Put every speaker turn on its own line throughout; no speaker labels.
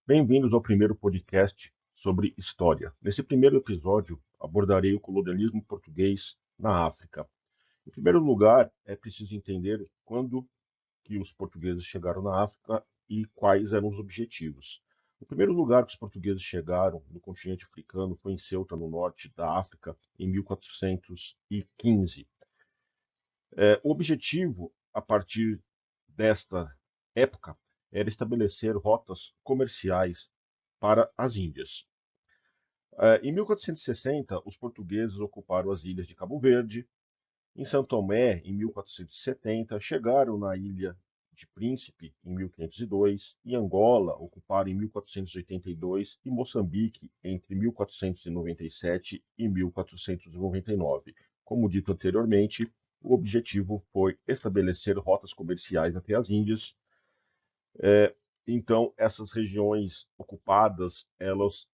Bem-vindos ao primeiro podcast sobre história. Nesse primeiro episódio, abordarei o colonialismo português na África. Em primeiro lugar, é preciso entender quando que os portugueses chegaram na África e quais eram os objetivos. O primeiro lugar que os portugueses chegaram no continente africano foi em Ceuta, no norte da África, em 1415. O objetivo, a partir desta época, era estabelecer rotas comerciais para as Índias. Em 1460, os portugueses ocuparam as ilhas de Cabo Verde. Em São Tomé, em 1470, chegaram na ilha de Príncipe, em 1502, e Angola ocuparam em 1482 e Moçambique entre 1497 e 1499. Como dito anteriormente, o objetivo foi estabelecer rotas comerciais até as Índias. Então, essas regiões ocupadas, elas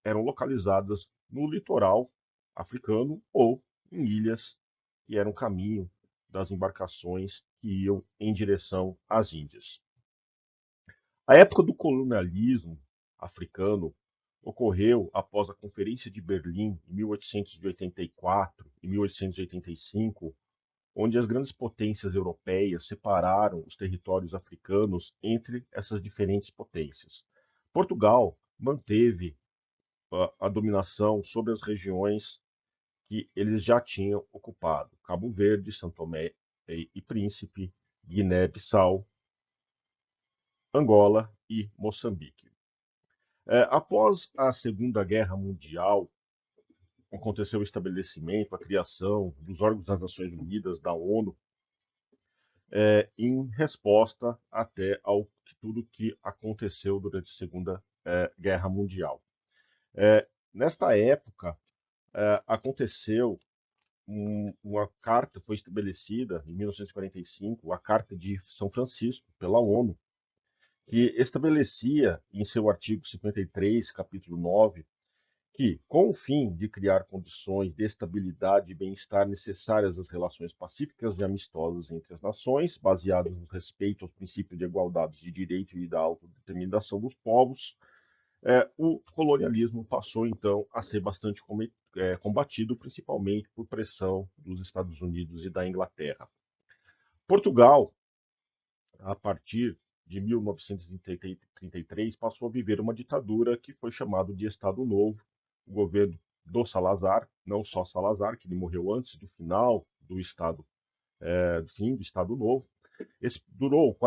eram localizadas no litoral africano ou em ilhas que eram caminho das embarcações que iam em direção às Índias. A época do colonialismo africano ocorreu após a Conferência de Berlim, em 1884 e 1885, onde as grandes potências europeias separaram os territórios africanos entre essas diferentes potências. Portugal manteve a dominação sobre as regiões que eles já tinham ocupado: Cabo Verde, São Tomé e Príncipe, Guiné-Bissau, Angola e Moçambique. Após a Segunda Guerra Mundial, aconteceu o estabelecimento, a criação dos órgãos das Nações Unidas, da ONU, em resposta até ao tudo que aconteceu durante a Segunda Guerra Mundial. Nesta época, aconteceu uma carta, foi estabelecida em 1945, a Carta de São Francisco, pela ONU, que estabelecia em seu artigo 53, capítulo 9, que, com o fim de criar condições de estabilidade e bem-estar necessárias às relações pacíficas e amistosas entre as nações, baseadas no respeito aos princípios de igualdade de direito e da autodeterminação dos povos, o colonialismo passou então a ser bastante combatido, principalmente por pressão dos Estados Unidos e da Inglaterra. Portugal, a partir de 1933, passou a viver uma ditadura que foi chamada de Estado Novo, o governo do Salazar, não só Salazar, que ele morreu antes do final do Estado, fim do Estado Novo. Esse durou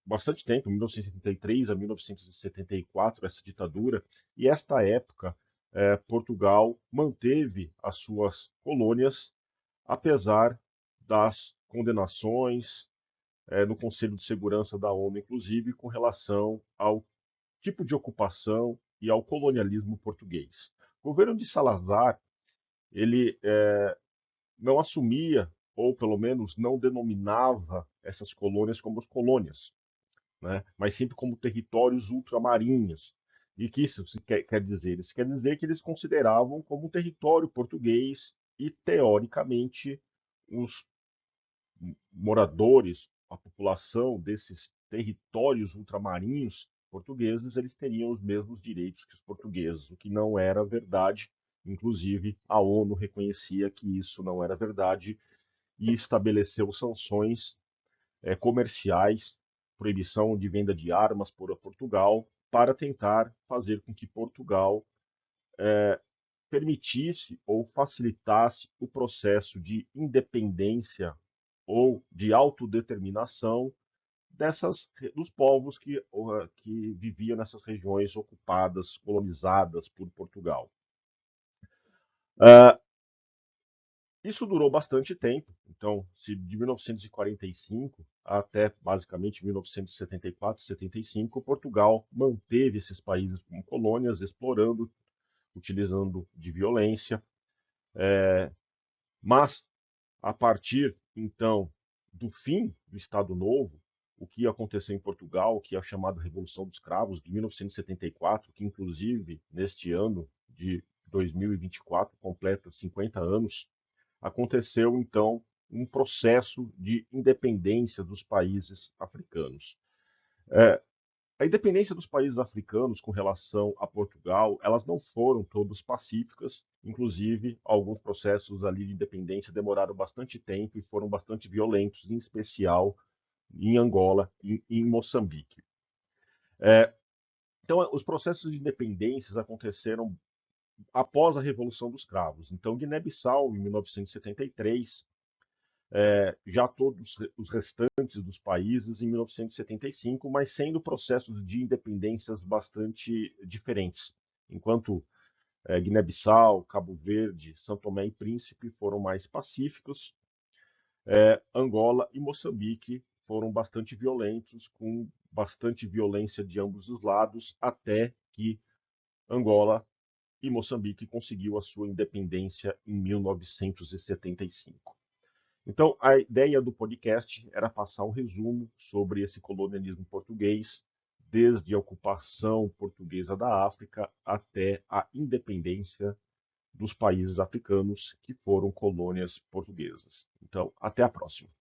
bastante tempo, 1973 a 1974, essa ditadura, e esta época Portugal manteve as suas colônias, apesar das condenações no Conselho de Segurança da ONU, inclusive, com relação ao tipo de ocupação e ao colonialismo português. O governo de Salazar, ele não assumia, ou pelo menos não denominava essas colônias como colônias, né? Mas sempre como territórios ultramarinhos. E que isso quer dizer? Isso quer dizer que eles consideravam como território português e, teoricamente, os moradores, a população desses territórios ultramarinhos portugueses, eles teriam os mesmos direitos que os portugueses, o que não era verdade. Inclusive, a ONU reconhecia que isso não era verdade e estabeleceu sanções comerciais, proibição de venda de armas por Portugal, para tentar fazer com que Portugal permitisse ou facilitasse o processo de independência ou de autodeterminação dos povos que viviam nessas regiões ocupadas, colonizadas por Portugal. Uh, Isso durou bastante tempo. Então, de 1945 até basicamente 1974, 75, Portugal manteve esses países como colônias, explorando, utilizando de violência. Mas, a partir então do fim do Estado Novo, o que aconteceu em Portugal, que é a chamada Revolução dos Cravos de 1974, que inclusive neste ano de 2024 completa 50 anos, aconteceu então um processo de independência dos países africanos. A independência dos países africanos com relação a Portugal, elas não foram todas pacíficas, inclusive alguns processos ali de independência demoraram bastante tempo e foram bastante violentos, em especial em Angola e em Moçambique. Então, os processos de independência aconteceram após a Revolução dos Cravos. Então, Guiné-Bissau, em 1973, já todos os restantes dos países em 1975, mas sendo processos de independências bastante diferentes. Enquanto Guiné-Bissau, Cabo Verde, São Tomé e Príncipe foram mais pacíficos, Angola e Moçambique foram bastante violentos, com bastante violência de ambos os lados, até que Angola e Moçambique conseguiu a sua independência em 1975. Então, a ideia do podcast era passar um resumo sobre esse colonialismo português, desde a ocupação portuguesa da África até a independência dos países africanos que foram colônias portuguesas. Então, até a próxima.